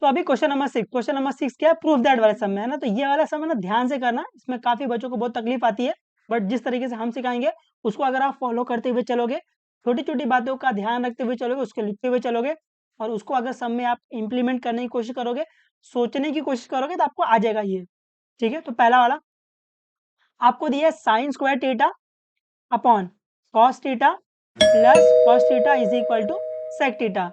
तो अभी question number 6 क्या है, प्रूफ दैट वाला सम है ना। तो ये वाला सम है ना ध्यान से करना, इसमें काफी बच्चों को बहुत तकलीफ आती है, बट जिस तरीके से हम सिखाएंगे उसको अगर आप फॉलो करते हुए चलोगे, छोटी छोटी बातों का ध्यान रखते हुए चलोगे, उसको लिखते हुए चलोगे, और उसको अगर सम में आप इंप्लीमेंट करने की कोशिश करोगे, सोचने की कोशिश करोगे, तो आपको आ जाएगा ये। ठीक है, तो पहला वाला आपको दिया है sine square theta upon cos theta plus cos theta is equal to sec theta.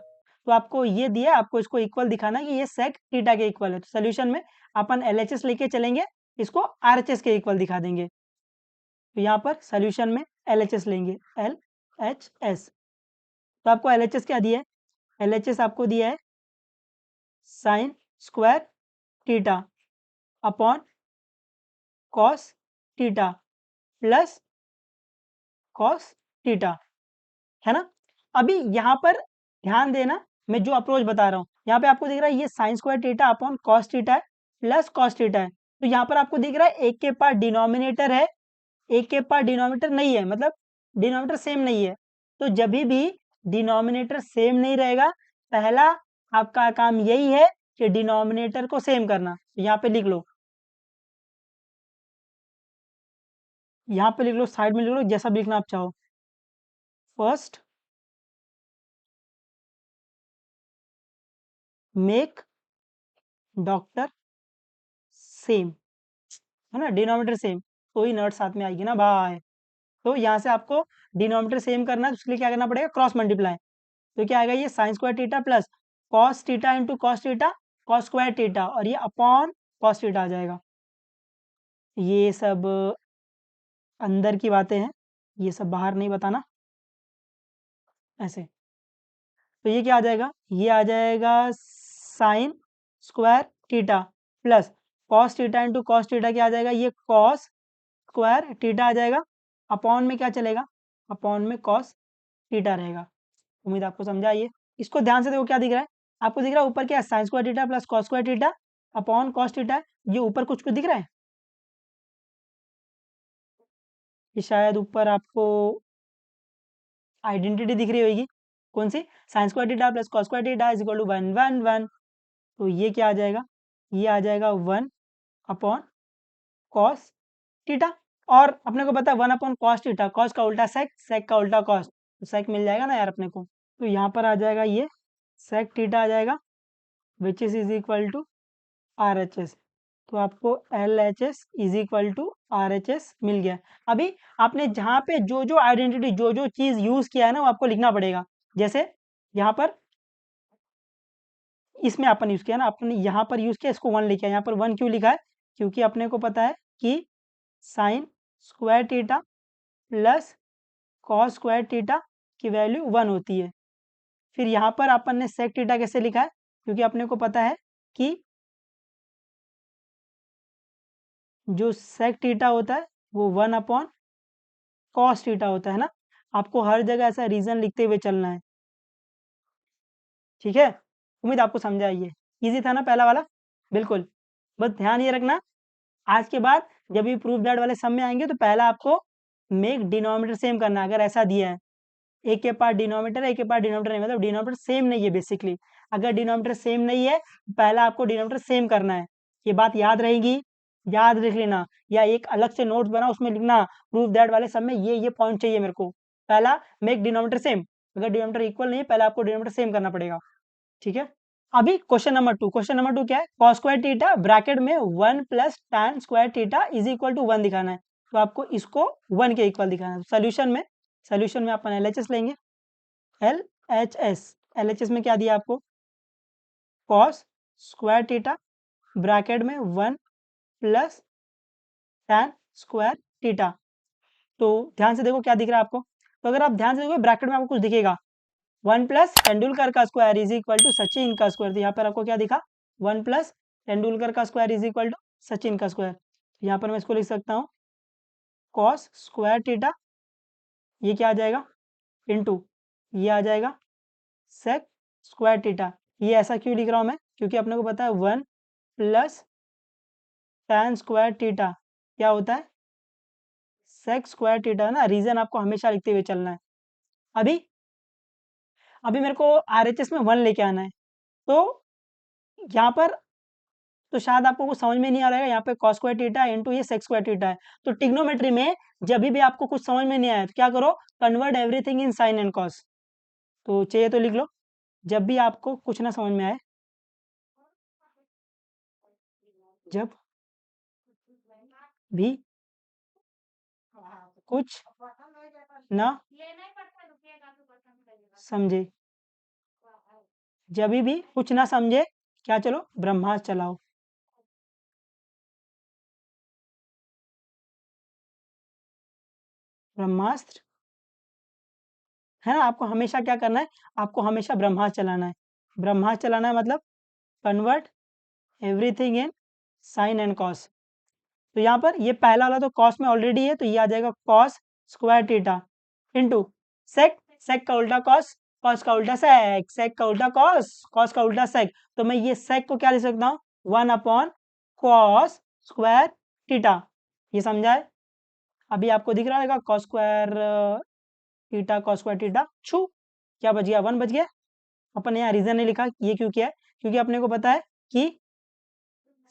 तो आपको ये दिया है, आपको इसको इक्वल दिखाना है कि ये सेक थीटा के इक्वल है। तो सोल्यूशन में अपन एलएचएस लेके चलेंगे, इसको आरएचएस के इक्वल दिखा देंगे। तो यहाँ पर सोल्यूशन में एलएचएस लेंगे, एलएचएस। तो आपको एलएचएस क्या दिया है, एलएचएस आपको दिया है sine square theta upon cos theta plus cos theta, है ना। अभी यहाँ पर ध्यान देना, मैं जो अप्रोच बता रहा हूँ, यहाँ पे आपको दिख रहा है ये sign square theta upon cos theta है प्लस कॉस थीटा है। तो यहाँ पर आपको दिख रहा है एक के पास डिनोमिनेटर है, एक के पास डिनोमिनेटर नहीं है, मतलब डिनोमिनेटर सेम नहीं है। तो जब भी डिनोमिनेटर सेम नहीं रहेगा, पहला आपका काम यही है कि डिनोमिनेटर को सेम करना। यहाँ पे लिख लो, यहाँ पे लिख लो, साइड में लिख लो, जैसा भी लिखना आप चाहो। फर्स्ट मेक डॉक्टर सेम, है ना, डिनोमिनेटर सेम, तो ही नर्ड साथ में आएगी ना भाई। तो यहाँ से आपको डिनोमिनेटर सेम करना है, तो उसके लिए क्या करना पड़ेगा, क्रॉस मल्टीप्लाई। तो क्या आएगा, ये sign square theta plus cos theta into cos theta cos square theta, और ये अपॉन कॉस थीटा आ जाएगा। ये सब अंदर की बातें हैं, ये सब बाहर नहीं बताना ऐसे। तो ये क्या आ जाएगा, ये आ जाएगा sign square theta plus cos theta into cos theta, क्या आ जाएगा, ये कॉस स्क्वायर थीटा आ जाएगा, अपॉन में क्या चलेगा, अपॉन में कॉस थीटा रहेगा। उम्मीद आपको समझा ये। इसको ध्यान से देखो, क्या दिख रहा है आपको, दिख रहा है ऊपर क्या है, sine square theta plus cos square theta upon cos theta. ये ऊपर कुछ कुछ दिख रहा है, ये शायद ऊपर आपको आइडेंटिटी दिख रही होगी, कौन सी, sine square theta plus cos square theta is equal to 1 1 1। तो ये क्या आ जाएगा, ये आ जाएगा 1 अपॉन कॉस थीटा, और अपने को पता है 1 अपॉन कॉस थीटा, कॉस का उल्टा सेक, सेक का उल्टा कॉस, तो सेक मिल जाएगा ना यार अपने को। तो यहाँ पर आ जाएगा ये सेक थीटा आ जाएगा, which is equal to R H S. तो आपको L H S is equal to R H S मिल गया। अभी आपने जहाँ पे जो जो आइडेंटिटी, जो जो चीज़ यूज़ किया है ना, वो आपको लिखना पड़ेगा। जैसे यहाँ पर इसमें अपन यूज़ किया ना, अपने यहाँ पर यूज़ किया, इसको 1 लिखा है, यहाँ पर 1 क्यों लिखा है, क्योंकि अपने को पता है कि sign square theta plus cos square theta की वैल्यू 1 होती है। फिर यहाँ पर अपन ने सेक थीटा कैसे लिखा है, क्योंकि अपने को पता है कि जो सेक थीटा होता है वो 1 अपॉन कॉस थीटा होता है ना। आपको हर जगह ऐसा रीजन लिखते हुए चलना है, ठीक है। उम्मीद आपको समझा है ये, इजी था ना पहला वाला, बिल्कुल। बस ध्यान ये रखना, आज के बाद जब भी प्रूफ दैट वाले सम में आएंगे, तो पहला आपको मेक डिनोमिनेटर सेम करना है। अगर ऐसा दिया है एक के पास डिनोमिनेटर है, एक के पास डिनोमिनेटर नहीं, मतलब डिनोमिनेटर सेम नहीं है बेसिकली। अगर डिनोमिनेटर सेम नहीं है, पहला आपको डिनोमिनेटर सेम करना है। ये बात याद रहेगी, याद रख लेना, या एक अलग से नोट्स बना, उसमें लिखना प्रूफ दैट वाले सब में ये पॉइंट चाहिए मेरे को। पहला मेक डिनोमिनेटर सेम, अगर डिनोमिनेटर इक्वल नहीं है, पहले आपको डिनोमिनेटर सेम करना पड़ेगा, ठीक है। अभी क्वेश्चन नंबर टू क्या है, कॉस स्क्वायर थीटा ब्रैकेट में 1 plus tan square theta is equal to 1 दिखाना है। तो आपको इसको 1 के इक्वल दिखाना है। सोल्यूशन में अपन एलएचएस लेंगे, एलएचएस में क्या दिया आपको, कॉस स्क्वायर थीटा ब्रैकेट में 1 प्लस tan स्क्वायर थीटा। तो ध्यान से देखो क्या दिख रहा है आपको, तो अगर आप ध्यान से देखो ब्रैकेट में आपको कुछ दिखेगा, 1 प्लस तेंदुलकर का square is equal to Sachin का स्क्वायर। तो यहाँ पर आपको क्या दिखा, 1 प्लस तेंदुलकर का square is equal to Sachin का स्क्वायर। यहाँ पर मैं इसको लिख सकता हूँ कॉस स्क्वायर थीटा, ये क्या आ जाएगा, इंटू ये आ जाएगा सेक स्क्वायर थीटा। ये ऐसा क्यों लिख रहा हूँ मैं, क्योंकि अपने को पता है 1 प्लस tan स्क्वायर थीटा क्या होता है, सेक स्क्वायर थीटा ना। रीजन आपको हमेशा लिखते हुए चलना है। अभी अभी मेरे को आरएचएस में 1 लेके आना है, तो यहाँ पर तो शायद आपको कुछ समझ में नहीं आ रहा है, यहाँ पे cos स्क्वायर थीटा इंटू ये sec स्क्वायर थीटा है। तो ट्रिग्नोमेट्री में जब भी आपको कुछ समझ में नहीं आया तो क्या करो, convert everything in sine and cos. तो चाहिए तो लिख लो, जब भी आपको कुछ ना समझ में आए, जब भी कुछ ना समझे, जब भी कुछ ना समझे क्या चलो ब्रह्मास्त्र चलाओ। ब्रह्मास्त्र है ना, आपको हमेशा क्या करना है, आपको हमेशा ब्रह्मास्त्र चलाना है। ब्रह्मास्त्र चलाना है मतलब convert everything in sine and cos. तो यहाँ पर ये पहला वाला तो कॉस में ऑलरेडी है, तो ये आ जाएगा cos square theta into sec, sec का उल्टा कॉस, कॉस का उल्टा सेक, सेक का उल्टा कॉस, कॉस का उल्टा सेक। तो मैं ये सेक को क्या लिख सकता हूँ, 1 कॉस स्क्वायर थीटा। ये समझा है? अभी आपको दिख रहा है cos square theta, cos square theta, छू क्या बच गया, 1 बच गया। अपन यहाँ रीजन नहीं लिखा, ये क्यों किया है, क्योंकि अपने को पता है कि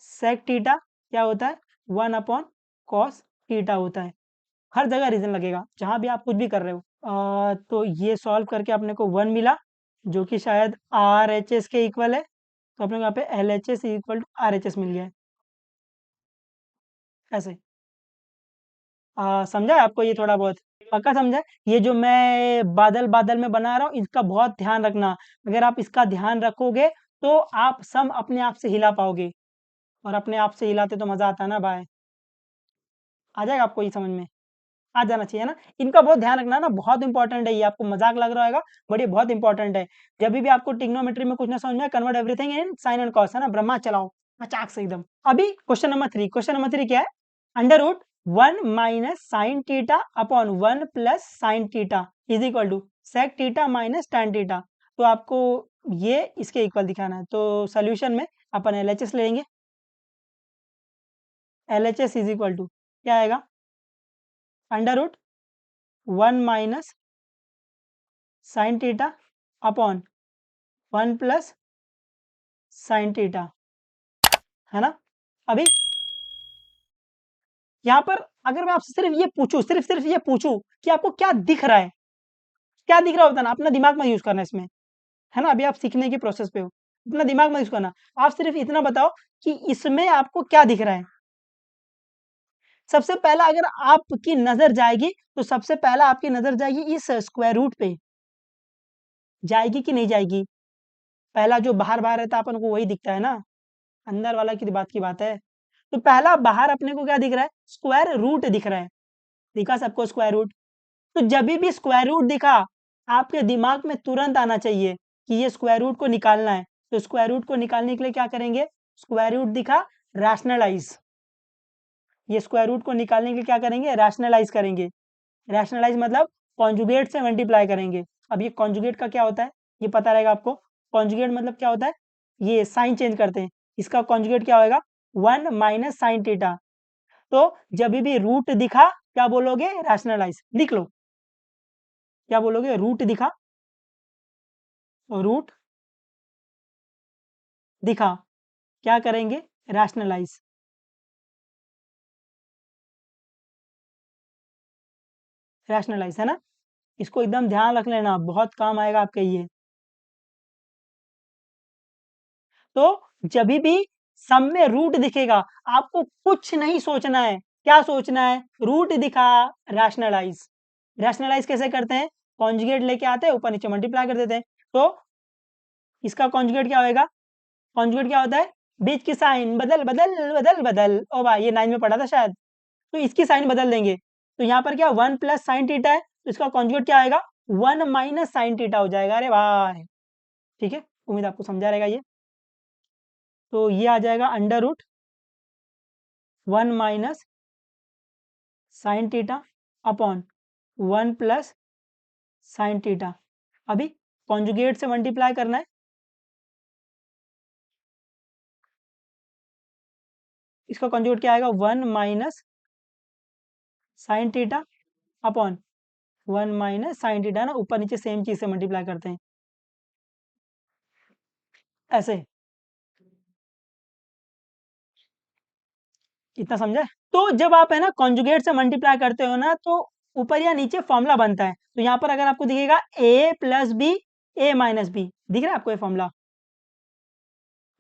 सेक थीटा क्या होता है, 1 कॉस थीटा होता है। हर जगह रीजन लगेगा जहां भी आप कुछ भी कर रहे हो। तो ये सॉल्व करके अपने को 1 मिला, जो कि शायद आर एच एस के इक्वल है। तो अपने को यहाँ पे L H S equal to R H S मिल गया है, ऐसे। समझा है आपको ये थोड़ा बहुत? पक्का समझा है? ये जो मैं बादल बादल में बना रहा हूँ इसका बहुत ध्यान रखना। अगर आप इसका ध्यान रखोगे तो आप सम अपने आप से हिला पाओगे, और अपने आप से हिलाते तो मजा आता है ना भाई। आ जाएगा आपको ये समझ में, आ जाना चाहिए ना। इनका बहुत ध्यान रखना ना, बहुत इंपॉर्टेंट है ये। आपको मजाक लग रहा होगा बट ये बहुत इंपॉर्टेंट है। जब भी आपको ट्रिग्नोमेट्री में कुछ ना समझ में, convert everything in sine and cos, है ना, ब्रह्मा चलाओ मचाक से एकदम। अभी क्वेश्चन नंबर 3 क्या है, under root 1 - sin theta upon 1 + sin theta is equal to sec theta minus tan theta. तो आपको ये इसके इक्वल दिखाना है। तो सोल्यूशन में अपन एलएचएस लेंगे। एलएचएस इज इक्वल टू क्या आएगा, under root 1 - sin theta upon 1 + sin theta, है ना। अभी यहाँ पर अगर मैं आपसे सिर्फ ये पूछूं, सिर्फ सिर्फ ये पूछूं कि आपको क्या दिख रहा है, क्या दिख रहा है बताना, अपना दिमाग मत यूज करना इसमें, है ना। अभी आप सीखने की प्रोसेस पे हो, अपना दिमाग मत यूज करना। आप सिर्फ इतना बताओ कि इसमें आपको क्या दिख रहा है। सबसे पहला अगर आपकी नजर जाएगी तो सबसे पहला आपकी नजर जाएगी इस स्क्वायर रूट पे, जाएगी कि नहीं जाएगी। पहला जो बाहर बाहर रहता है अपन को वही दिखता है ना, अंदर वाला की बात है। तो पहला बाहर अपने को क्या दिख रहा है, स्क्वायर रूट दिख रहा है। दिखा सबको स्क्वायर रूट। तो जब भी स्क्वायर रूट दिखा, आपके दिमाग में तुरंत आना चाहिए कि ये स्क्वायर रूट को निकालना है। तो स्क्वायर रूट को निकालने के लिए क्या करेंगे, स्क्वायर रूट दिखा, रैशनलाइज। ये स्क्वायर रूट को निकालने के लिए क्या करेंगे, रैशनलाइज करेंगे। रैशनलाइज मतलब कॉन्जुगेट से मल्टीप्लाई करेंगे। अब ये कॉन्जुगेट का क्या होता है, ये पता रहेगा आपको। कॉन्जुगेट मतलब क्या होता है, ये साइन चेंज करते हैं। इसका कॉन्जुगेट क्या होगा, 1 - sin थीटा। तो जब भी रूट दिखा क्या बोलोगे, रैशनलाइज। लिख लो, क्या बोलोगे, रूट दिखा, रूट दिखा, क्या करेंगे, रैशनलाइज। रैशनलाइज, है ना। इसको एकदम ध्यान रख लेना, बहुत काम आएगा आपके ये। तो जब भी सम में रूट दिखेगा आपको कुछ नहीं सोचना है। क्या सोचना है, रूट दिखा, रैशनलाइज। रैशनलाइज कैसे करते हैं, कॉन्जुगेट लेके आते हैं, ऊपर नीचे मल्टीप्लाई कर देते हैं। तो इसका कॉन्जुगेट क्या होएगा, कॉन्जुगेट क्या होता है, बीच की साइन बदल बदल बदल बदल। ओ भाई ये 9 में पढ़ा था शायद। तो इसकी साइन बदल देंगे। तो यहाँ पर क्या 1 + sin थीटा है, तो इसका कॉन्जुगेट क्या आएगा, 1 - sin थीटा हो जाएगा। अरे भाई ठीक है, उम्मीद आपको समझा रहेगा ये। तो ये आ जाएगा under root 1 - sin theta upon 1 + sin theta. अभी कॉन्जुगेट से मल्टीप्लाई करना है। इसका कॉन्जुगेट क्या आएगा, 1 - sin theta upon 1 - sin theta, ना ऊपर नीचे सेम चीज से मल्टीप्लाई करते हैं, ऐसे। इतना समझा? तो जब आप है ना कॉन्जुगेट से मल्टीप्लाई करते हो ना, तो ऊपर या नीचे फॉर्मूला बनता है। तो यहाँ पर अगर आपको दिखेगा a plus B A minus B, दिख रहा है आपको ये फॉर्मूला?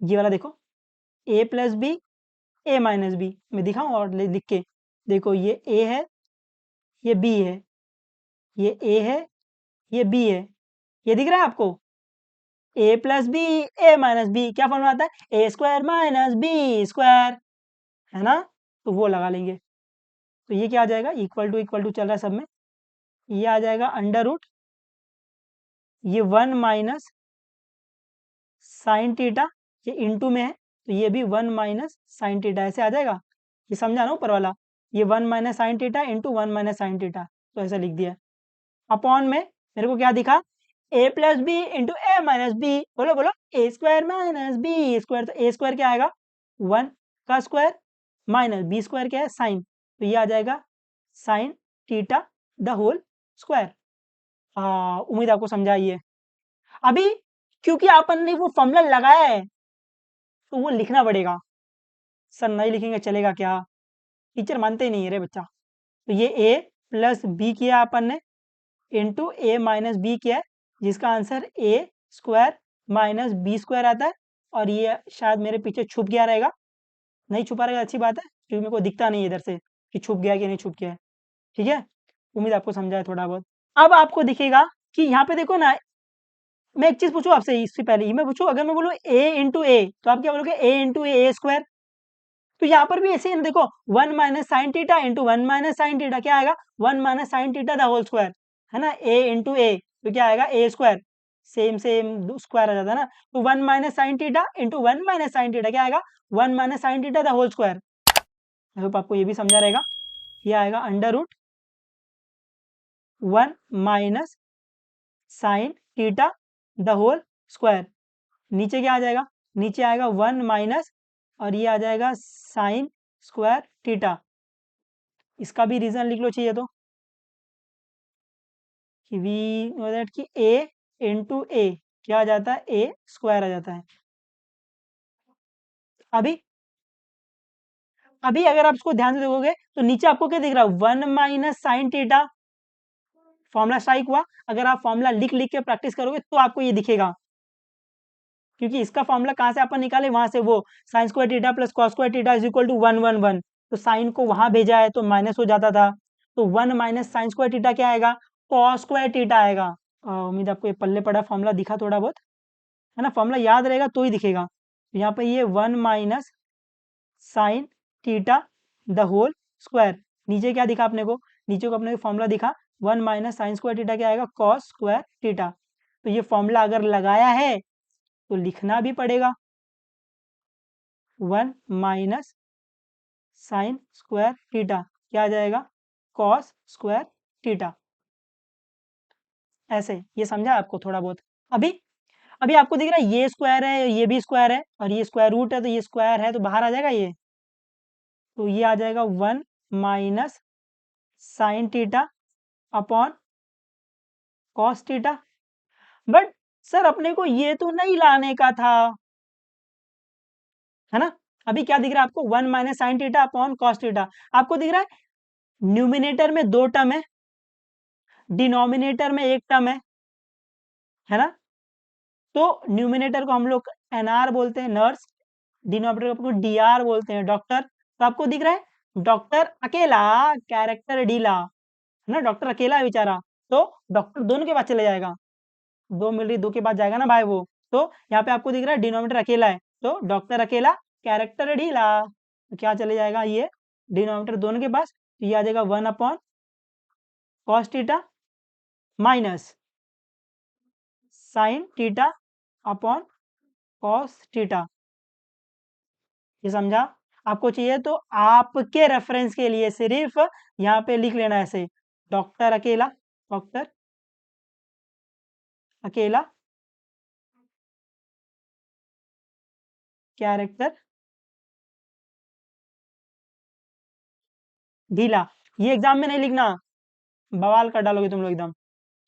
ये वाला देखो, a plus B A minus B. मैं दिखाऊं और लिख के? देखो ये a है, ये b है, ये a है, ये b है। ये दिख रहा है आपको? a plus B A minus B, क्या फॉर्मूला आता है? A square minus B square, है ना? तो वो लगा लेंगे। तो ये क्या आ जाएगा? इक्वल टू चल रहा है सब में, ये आ जाएगा अंडर रूट, ये 1 माइनस साइन थीटा, ये इंटू में है तो ये भी 1 माइनस साइन थीटा, ऐसे आ जाएगा। ये समझा ना ऊपर वाला? ये 1 minus sine theta into 1 minus sine theta, तो ऐसा लिख दिया। अपॉन में मेरे को क्या दिखा? ए प्लस बी इंटू ए माइनस बी, बोलो बोलो, ए स्क्वायर माइनस बी स्क्वायर। तो ए स्क्वायर क्या आएगा? 1 का स्क्वायर माइनस बी स्क्वायर क्या है? साइन, तो ये आ जाएगा sine theta the whole square. हाँ, उम्मीद आपको समझाइए। अभी क्योंकि आपन ने वो फॉर्मूला लगाया है तो वो लिखना पड़ेगा। सर नहीं लिखेंगे चलेगा क्या? टीचर मानते ही नहीं है रे बच्चा। तो ये a प्लस बी किया अपन ने इंटू ए माइनस बी किया है, जिसका answer A square minus B square आता है। और ये शायद मेरे पीछे छुप गया रहेगा, नहीं छुपा रहेगा अच्छी बात है, क्योंकि मेरे को दिखता नहीं है इधर से कि छुप गया कि नहीं छुप गया है। ठीक है, उम्मीद आपको समझा है थोड़ा बहुत। अब आपको दिखेगा कि यहाँ पे देखो ना, मैं एक चीज पूछूं आपसे इससे पहले ही मैं पूछूं, अगर मैं बोलूँ a इंटू ए तो आप क्या बोलोगे? a into a square. तो यहाँ पर भी ऐसे ही ना, देखो 1 minus sine theta into 1 minus sine theta क्या आएगा? 1 minus sine theta the whole square, है ना? a इंटू ए तो क्या आएगा? A square, same same square आ जाता है ना। तो 1 minus sine theta into 1 minus sine theta क्या आएगा? 1 minus sine theta the whole square. I hope आपको ये भी समझा रहेगा। ये आएगा under root 1 minus sine theta the whole square. नीचे क्या आ जाएगा? नीचे आएगा 1 माइनस, और ये आ जाएगा साइन स्क्वायर थीटा। इसका भी रीजन लिख लो चाहिए तो, कि वी नो दैट कि a इंटू ए क्या आ जाता है? ए स्क्वायर आ जाता है। अभी अभी अगर आप इसको ध्यान से देखोगे तो नीचे आपको क्या दिख रहा है? 1 minus sine theta, formula strike हुआ। अगर आप फॉर्मूला लिख लिख के प्रैक्टिस करोगे तो आपको ये दिखेगा, क्योंकि इसका फॉर्मूला कहाँ से अपन निकाले? वहां से, वो sine square theta plus cos square theta is equal to 1 1 1। तो साइन को वहां भेजा है तो माइनस हो जाता था, तो 1 माइनस साइन स्क्वायर थीटा क्या आएगा? कॉस स्क्वायर थीटा आएगा। उम्मीद आपको ये पल्ले पड़ा फॉर्मूला दिखा थोड़ा बहुत, है ना? फॉर्मूला याद रहेगा तो ही दिखेगा। तो यहाँ पे ये 1 minus sine theta the whole square, नीचे क्या दिखा अपने को? नीचे को अपने को फॉर्मूला दिखा 1 माइनस साइन स्क्वायर थीटा क्या आएगा? Cos square theta. तो ये फॉर्मूला अगर लगाया है तो लिखना भी पड़ेगा 1 माइनस साइन स्क्वायर थीटा क्या आ जाएगा? Cos square theta. ऐसे ये समझा आपको थोड़ा बहुत? अभी अभी आपको दिख रहा है ये स्क्वायर है, ये भी स्क्वायर है, और ये स्क्वायर रूट है, तो ये स्क्वायर है तो बाहर आ जाएगा ये। तो ये आ जाएगा 1 minus sine theta upon cos theta. But sir अपने को ये तो नहीं लाने का था, है ना? अभी क्या दिख रहा है आपको? 1 minus sine theta upon cos theta. आपको दिख रहा है न्यूमिनेटर में 2 टर्म है, डिनोमिनेटर में 1 टर्म है ना? तो न्यूमिनेटर को हम लोग एनआर बोलते हैं, नर्स। डिनोमिनेटर को डीआर बोलते हैं, डॉक्टर। तो आपको दिख रहा है डॉक्टर अकेला कैरेक्टर डीला, है ना? डॉक्टर अकेला है बेचारा, तो डॉक्टर दोनों के पास चले जाएगा, दो मिल रही दो के पास जाएगा ना भाई वो। तो यहाँ पे आपको दिख रहा है डिनोमिनेटर अकेला है, तो डॉक्टर अकेला कैरेक्टर ढीला, तो क्या चले जाएगा? ये डिनोमिनेटर दोनों के पास, तो ये आ जाएगा 1 upon cos theta minus sine theta upon cos theta. ये समझा? आपको चाहिए तो आपके रेफरेंस के लिए सिर्फ यहाँ पे लिख लेना ऐसे, डॉक्टर अकेला, डॉक्टर अकेला कैरेक्टर ढीला। ये एग्जाम में नहीं लिखना, बवाल कर डालोगे तुम लोग एकदम,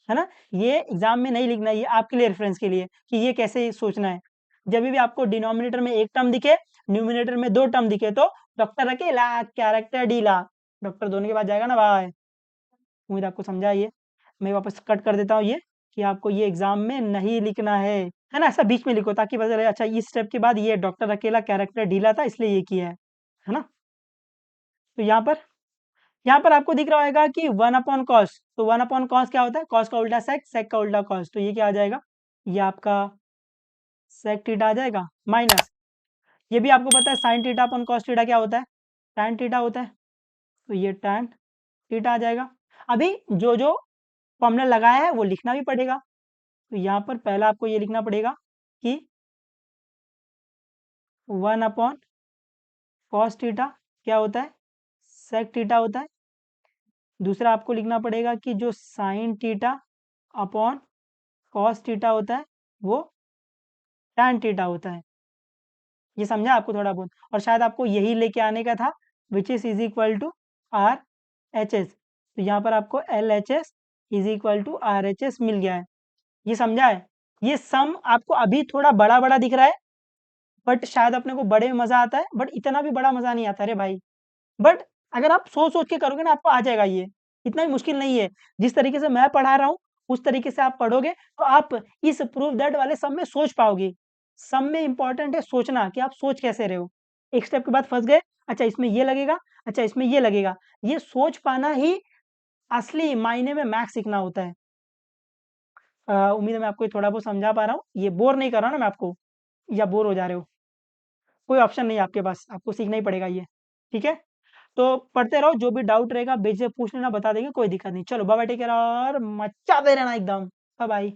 है ना? ये एग्जाम में नहीं लिखना, ये आपके लिए रेफरेंस के लिए कि ये कैसे सोचना है। जब भी आपको डिनोमिनेटर में 1 टर्म दिखे, न्यूमिनेटर में 2 टर्म दिखे, तो डॉक्टर अकेला कैरेक्टर ढीला, डॉक्टर दोनों के बाद जाएगा ना भाई। उम्मीद आपको समझा है ये। मैं वापस कट कर देता हूँ ये, कि आपको ये एग्जाम में नहीं लिखना है ना, ऐसा बीच में लिखो ताकि पता चले अच्छा इस स्टेप के बाद ये डॉक्टर अकेला कैरेक्टर ढीला था इसलिए ये किया है ना। तो यहाँ पर आपको दिख रहा होगा कि 1/cos, तो 1/cos क्या होता है, cos का उल्टा sec, sec का उल्टा cos, तो ये क्या आ जाएगा, ये आपका sec थीटा आ जाएगा माइनस, ये भी आपको पता है sin थीटा अपन cos थीटा क्या होता है, tan थीटा होता है, तो ये tan थीटा आ जाएगा। अभी जो जो फॉर्मूला लगाया है वो लिखना भी पड़ेगा, तो यहाँ पर पहला आपको ये लिखना पड़ेगा कि 1/cos थीटा क्या होता है, sec थीटा होता है। दूसरा आपको लिखना पड़ेगा कि जो sin theta upon cos theta होता है वो tan थीटा होता है। ये समझा आपको थोड़ा बहुत, और शायद आपको यही लेके आने का था, which is equal to R H S, तो यहाँ पर आपको L H S is equal to R H S मिल गया है। ये समझा है। ये सम आपको अभी थोड़ा बड़ा बड़ा दिख रहा है, बट शायद अपने को बड़े में मजा आता है, बट इतना भी बड़ा मजा नहीं आता रे भाई। बट अगर आप सोच सोच के करोगे ना आपको आ जाएगा ये, इतना भी मुश्किल नहीं है। जिस तरीके से मैं पढ़ा रहा हूँ उस तरीके से आप पढ़ोगे तो आप इस प्रूफ दैट वाले सब में सोच पाओगे। सब में इंपॉर्टेंट है सोचना कि आप सोच कैसे रहे हो। एक स्टेप के बाद फंस गए, अच्छा इसमें ये लगेगा, अच्छा इसमें ये लगेगा, ये सोच पाना ही असली मायने में मैथ्स सीखना होता है। उम्मीद है मैं आपको ये थोड़ा बहुत समझा पा रहा हूँ, ये बोर नहीं कर रहा ना मैं आपको, या बोर हो जा रहे हो, कोई ऑप्शन नहीं है आपके पास, आपको सीखना ही पड़ेगा ये, ठीक है। तो पढ़ते रहो, जो भी डाउट रहेगा बेझिझक पूछ लेना, बता देंगे, कोई दिक्कत नहीं। चलो बाय बाय, टेक केयर और मचा दे रहना एकदम। Bye bye.